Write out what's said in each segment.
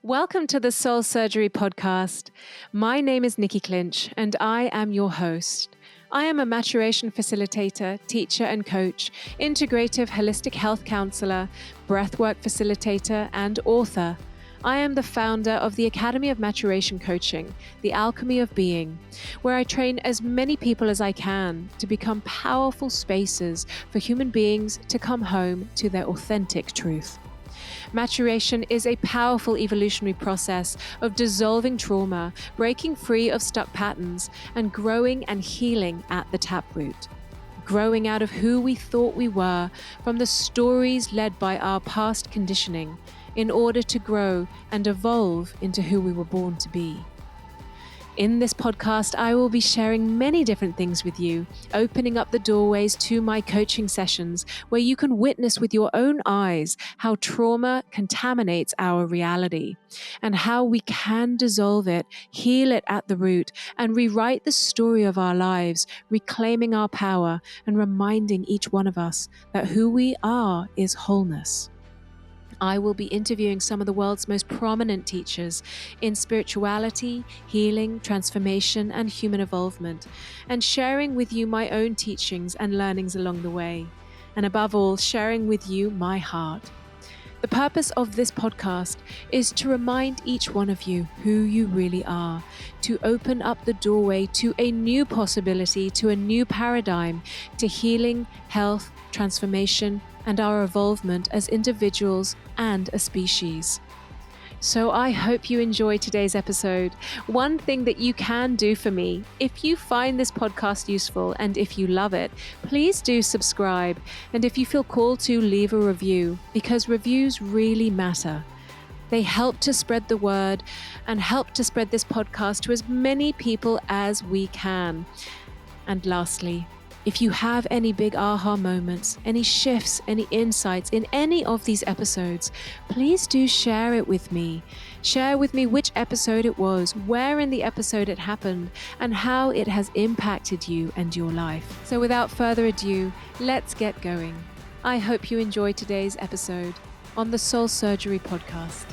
Welcome to the Soul Surgery Podcast. My name is Nikki Clinch, and I am your host. I am a maturation facilitator, teacher and coach, integrative holistic health counselor, breathwork facilitator, and author. I am the founder of the Academy of Maturation Coaching, the Alchemy of Being, where I train as many people as I can to become powerful spaces for human beings to come home to their authentic truth. Maturation is a powerful evolutionary process of dissolving trauma, breaking free of stuck patterns, and growing and healing at the taproot. Growing out of who we thought we were from the stories led by our past conditioning in order to grow and evolve into who we were born to be. In this podcast, I will be sharing many different things with you, opening up the doorways to my coaching sessions where you can witness with your own eyes how trauma contaminates our reality and how we can dissolve it, heal it at the root, and rewrite the story of our lives, reclaiming our power and reminding each one of us that who we are is wholeness. I will be interviewing some of the world's most prominent teachers in spirituality, healing, transformation, and human evolvement, and sharing with you my own teachings and learnings along the way. And above all, sharing with you my heart. The purpose of this podcast is to remind each one of you who you really are, to open up the doorway to a new possibility, to a new paradigm, to healing, health, transformation, and our evolvement as individuals and a species. So I hope you enjoy today's episode. One thing that you can do for me, if you find this podcast useful and if you love it, please do subscribe. And if you feel called to, leave a review, because reviews really matter. They help to spread the word and help to spread this podcast to as many people as we can. And lastly, if you have any big aha moments, any shifts, any insights in any of these episodes, please do share it with me. Share with me which episode it was, where in the episode it happened, and how it has impacted you and your life. So without further ado, let's get going. I hope you enjoy today's episode on the Soul Surgery Podcast.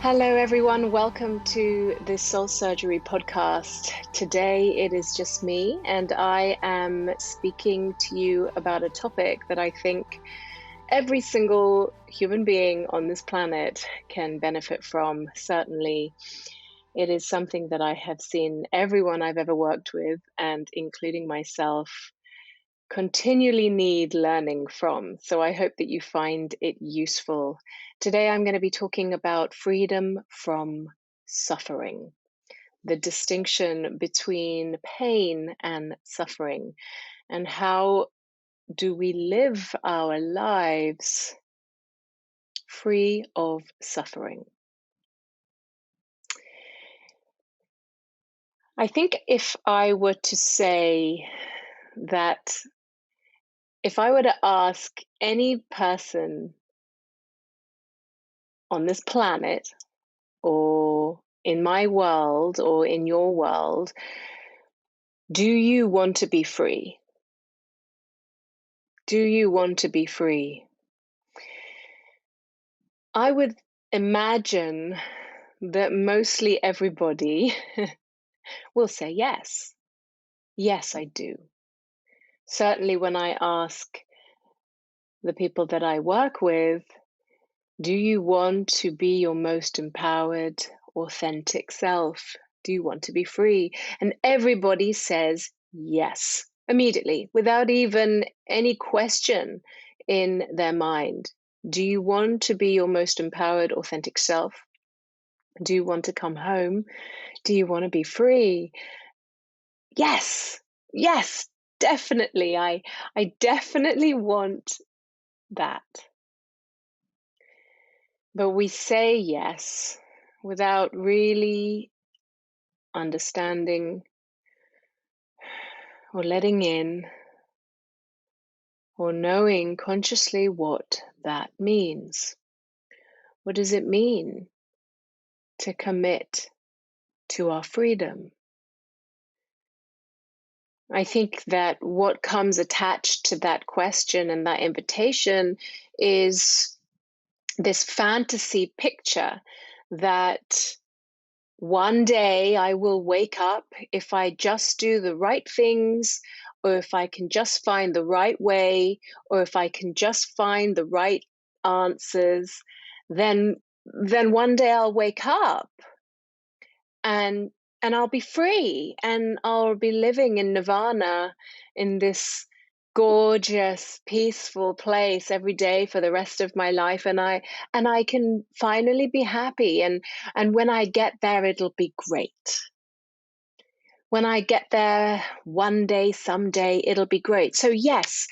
Hello everyone, welcome to the Soul Surgery Podcast. Today it is just me and I am speaking to you about a topic that I think every single human being on this planet can benefit from. Certainly it is something that I have seen everyone I've ever worked with, and including myself, continually need learning from. So I hope that you find it useful. Today I'm going to be talking about freedom from suffering, the distinction between pain and suffering, and how do we live our lives free of suffering. I think if I were to say that, if I were to ask any person on this planet, or in my world, or in your world, do you want to be free? Do you want to be free? I would imagine that mostly everybody will say yes. Yes, I do. Certainly when I ask the people that I work with, do you want to be your most empowered, authentic self? Do you want to be free? And everybody says yes, immediately, without even any question in their mind. Do you want to be your most empowered, authentic self? Do you want to come home? Do you want to be free? Yes, yes, definitely. I definitely want that. But we say yes without really understanding or letting in or knowing consciously what that means. What does it mean to commit to our freedom? I think that what comes attached to that question and that invitation is this fantasy picture that one day I will wake up if I just do the right things, or if I can just find the right way, or if I can just find the right answers, then one day I'll wake up and I'll be free, and I'll be living in nirvana, in this gorgeous, peaceful place every day for the rest of my life, and I can finally be happy, and when I get there, it'll be great. When I get there one day, someday, it'll be great. So yes,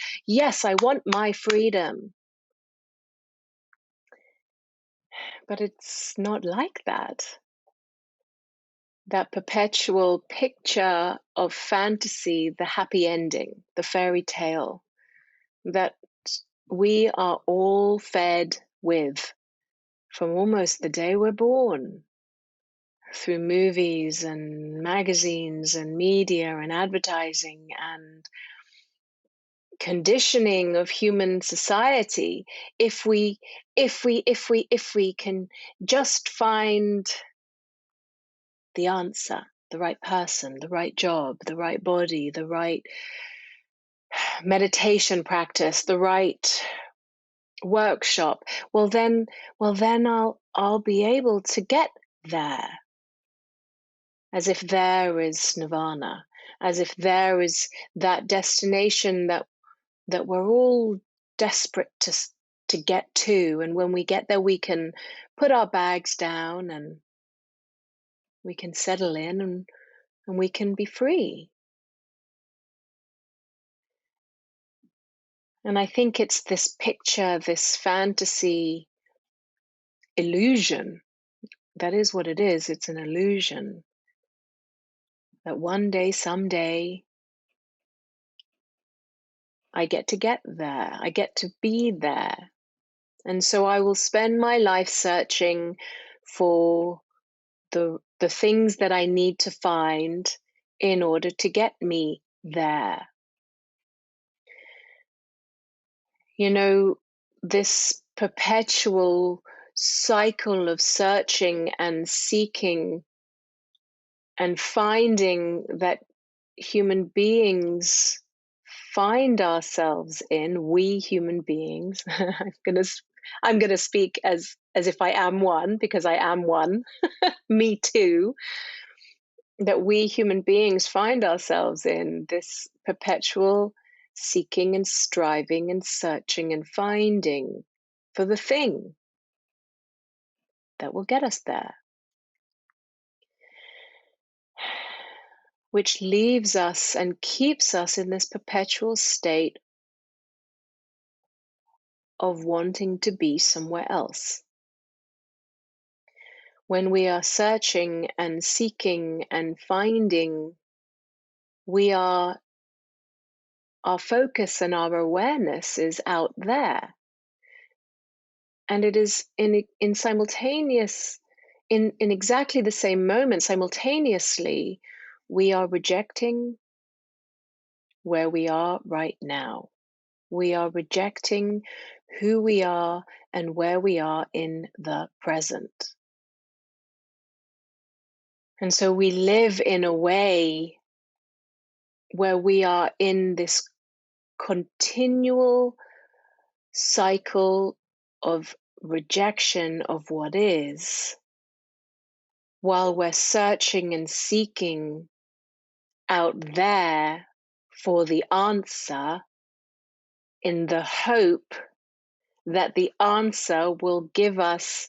I want my freedom, but it's not like that. That perpetual picture of fantasy, the happy ending, the fairy tale that we are all fed with from almost the day we're born, through movies and magazines and media and advertising and conditioning of human society. If we can just find the answer, the right person, the right job, the right body, the right meditation practice, the right workshop, well then I'll be able to get there. As if there is nirvana, as if there is that destination that we're all desperate to get to, and when we get there we can put our bags down and we can settle in, and we can be free. And I think it's this picture, this fantasy illusion. That is what it is. It's an illusion that one day, someday, I get there. I get to be there. And so I will spend my life searching for the things that I need to find in order to get me there. You know, this perpetual cycle of searching and seeking and finding that human beings find ourselves in, we human beings. I'm gonna speak as if I am one, because I am one. Me too. That we human beings find ourselves in this perpetual seeking and striving and searching and finding for the thing that will get us there, which leaves us and keeps us in this perpetual state of wanting to be somewhere else. When we are searching and seeking and finding, our focus and our awareness is out there. And it is in exactly the same moment, simultaneously, we are rejecting where we are right now. We are rejecting who we are and where we are in the present. And so we live in a way where we are in this continual cycle of rejection of what is, while we're searching and seeking out there for the answer, in the hope that the answer will give us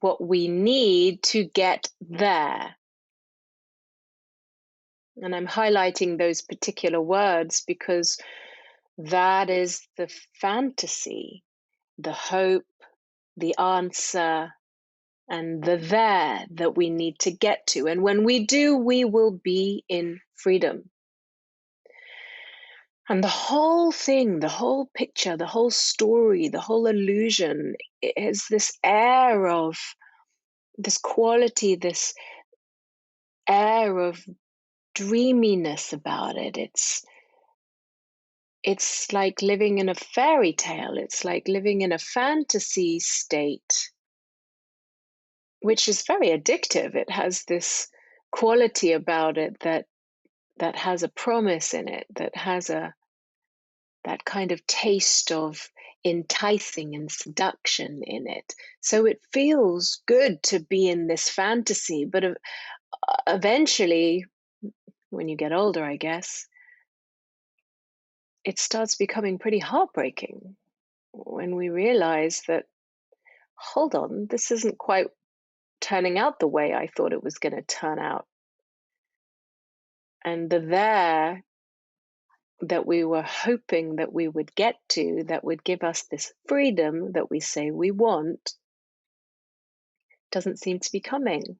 what we need to get there. And I'm highlighting those particular words because that is the fantasy, the hope, the answer, and the there that we need to get to. And when we do, we will be in freedom. And the whole thing, the whole picture, the whole story, the whole illusion is this air of this quality, this air of dreaminess about it. It's like living in a fairy tale. It's like living in a fantasy state. which is very addictive. It has this quality about it that has a promise in it, that has that kind of taste of enticing and seduction in it. So it feels good to be in this fantasy, but eventually, when you get older, I guess, it starts becoming pretty heartbreaking when we realize that, hold on, this isn't quite turning out the way I thought it was going to turn out. And the there that we were hoping that we would get to, that would give us this freedom that we say we want, doesn't seem to be coming.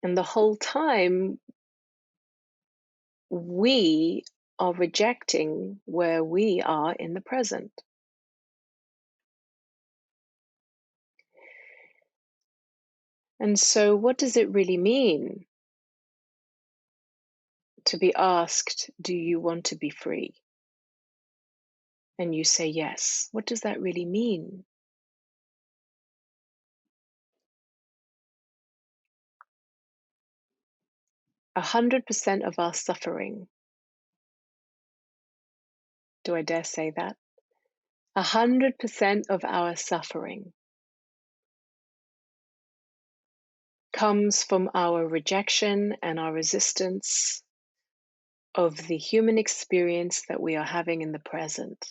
And the whole time, we are rejecting where we are in the present. And so, what does it really mean to be asked, do you want to be free? And you say yes. What does that really mean? A 100% of our suffering, do I dare say that? 100% of our suffering comes from our rejection and our resistance of the human experience that we are having in the present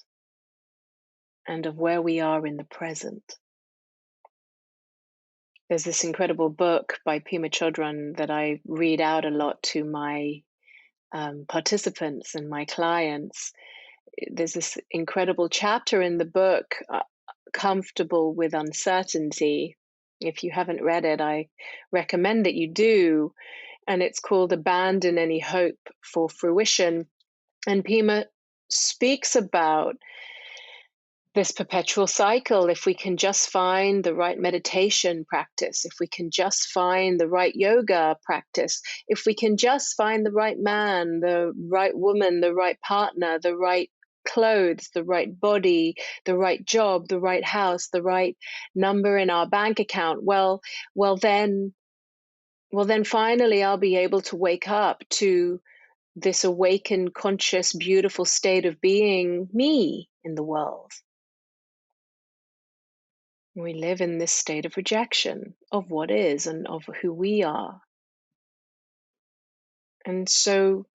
and of where we are in the present. There's this incredible book by Pema Chodron that I read out a lot to my participants and my clients. There's this incredible chapter in the book, Comfortable with Uncertainty. If you haven't read it, I recommend that you do. And it's called Abandon Any Hope for Fruition. And Pema speaks about this perpetual cycle. If we can just find the right meditation practice, if we can just find the right yoga practice, if we can just find the right man, the right woman, the right partner, the right clothes, the right body, the right job, the right house, the right number in our bank account, well then finally I'll be able to wake up to this awakened, conscious, beautiful state of being me in the world. We live in this state of rejection of what is and of who we are. And so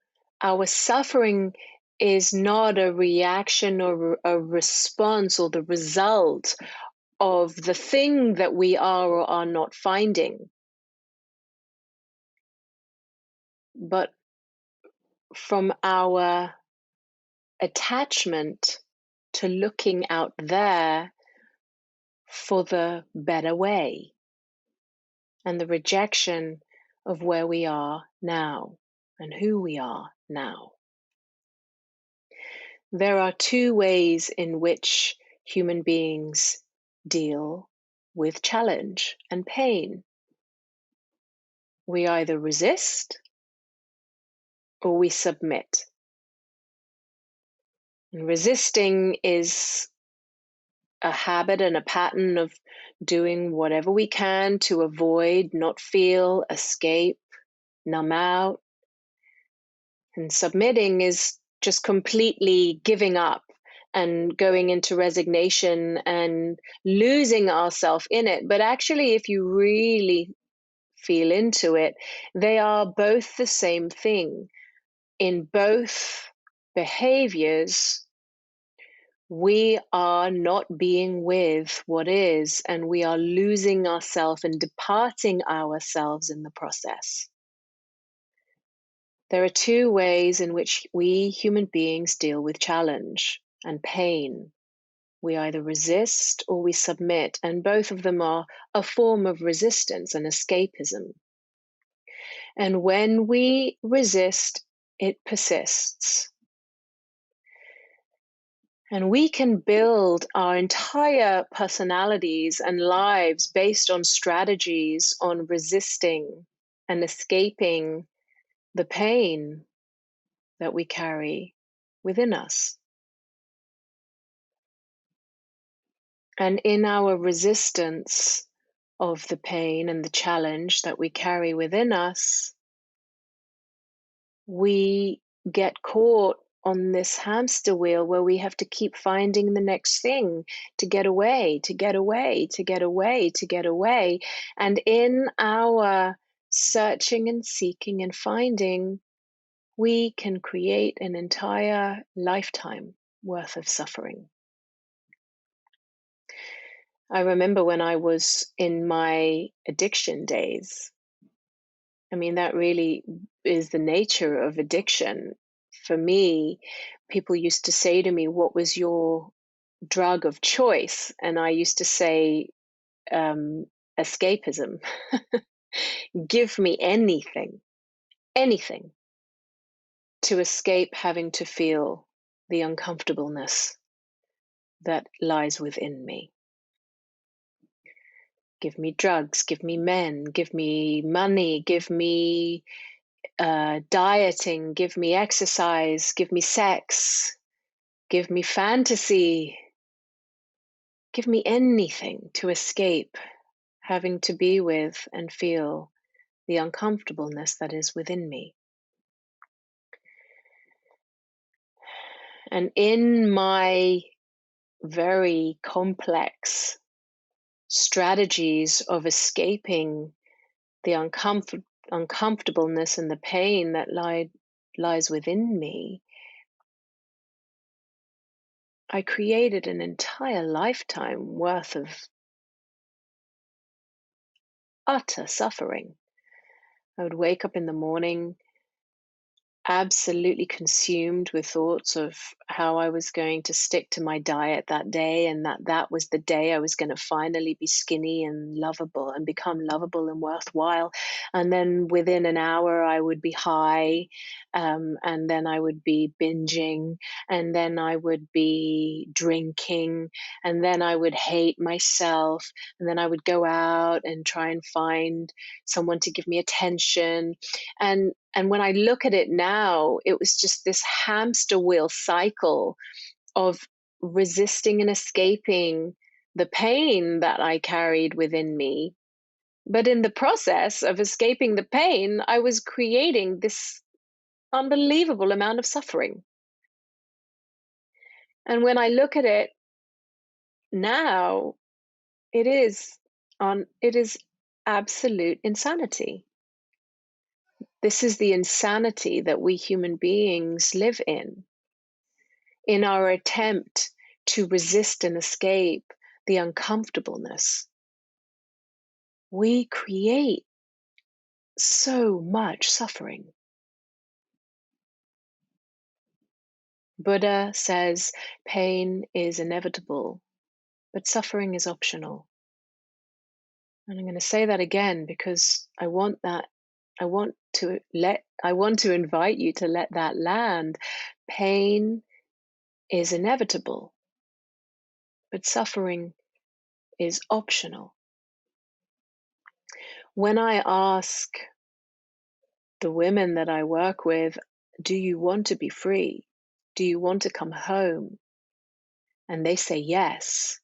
our suffering is not a reaction or a response or the result of the thing that we are or are not finding, but from our attachment to looking out there for the better way and the rejection of where we are now and who we are now. There are two ways in which human beings deal with challenge and pain. We either resist or we submit. And resisting is a habit and a pattern of doing whatever we can to avoid, not feel, escape, numb out. And submitting is just completely giving up and going into resignation and losing ourselves in it. But actually, if you really feel into it, they are both the same thing. In both behaviors, we are not being with what is, and we are losing ourselves and departing ourselves in the process. There are two ways in which we human beings deal with challenge and pain. We either resist or we submit, and both of them are a form of resistance and escapism. And when we resist, it persists. And we can build our entire personalities and lives based on strategies on resisting and escaping the pain that we carry within us. And in our resistance of the pain and the challenge that we carry within us, we get caught on this hamster wheel where we have to keep finding the next thing to get away, to get away, to get away, to get away. And in our searching and seeking and finding, we can create an entire lifetime worth of suffering. I remember when I was in my addiction days. I mean, that really is the nature of addiction. For me, people used to say to me, "What was your drug of choice?" And I used to say, escapism. Give me anything, anything to escape having to feel the uncomfortableness that lies within me. Give me drugs, give me men, give me money, give me dieting, give me exercise, give me sex, give me fantasy, give me anything to escape having to be with and feel the uncomfortableness that is within me. And in my very complex strategies of escaping the uncomfortableness and the pain that lies within me, I created an entire lifetime worth of utter suffering. I would wake up in the morning absolutely consumed with thoughts of how I was going to stick to my diet that day, and that was the day I was going to finally be skinny and lovable and become lovable and worthwhile. And then within an hour I would be high, and then I would be binging, and then I would be drinking, and then I would hate myself, and then I would go out and try and find someone to give me attention. And when I look at it now, it was just this hamster wheel cycle of resisting and escaping the pain that I carried within me. But in the process of escaping the pain, I was creating this unbelievable amount of suffering. And when I look at it now, it is absolute insanity. This is the insanity that we human beings live in our attempt to resist and escape the uncomfortableness. We create so much suffering. Buddha says pain is inevitable, but suffering is optional. And I'm going to say that again because I want to invite you to let that land. Pain is inevitable, but suffering is optional. When I ask the women that I work with, do you want to be free? Do you want to come home? And they say yes.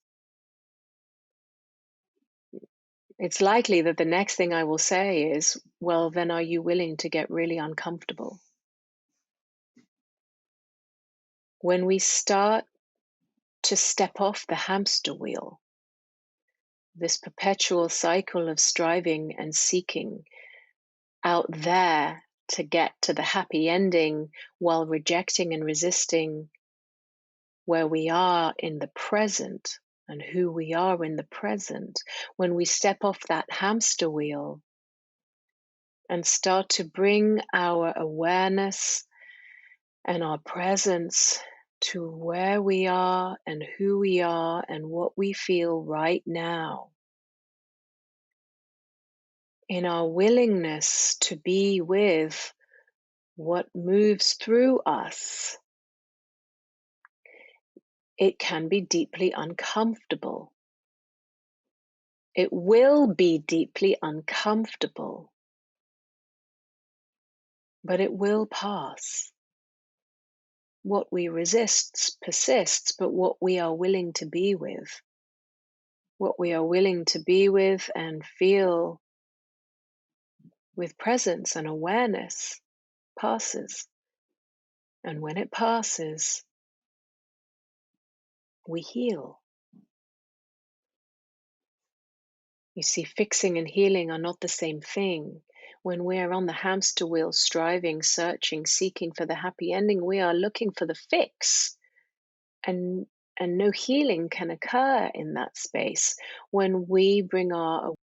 It's likely that the next thing I will say is, well, then are you willing to get really uncomfortable? When we start to step off the hamster wheel, this perpetual cycle of striving and seeking out there to get to the happy ending while rejecting and resisting where we are in the present and who we are in the present, when we step off that hamster wheel and start to bring our awareness and our presence to where we are and who we are and what we feel right now, in our willingness to be with what moves through us, it can be deeply uncomfortable. It will be deeply uncomfortable, but it will pass. What we resist persists, but what we are willing to be with what we are willing to be with and feel with presence and awareness passes. And when it passes, we heal. You see, fixing and healing are not the same thing. When we are on the hamster wheel, striving, searching, seeking for the happy ending, we are looking for the fix. And no healing can occur in that space when we bring our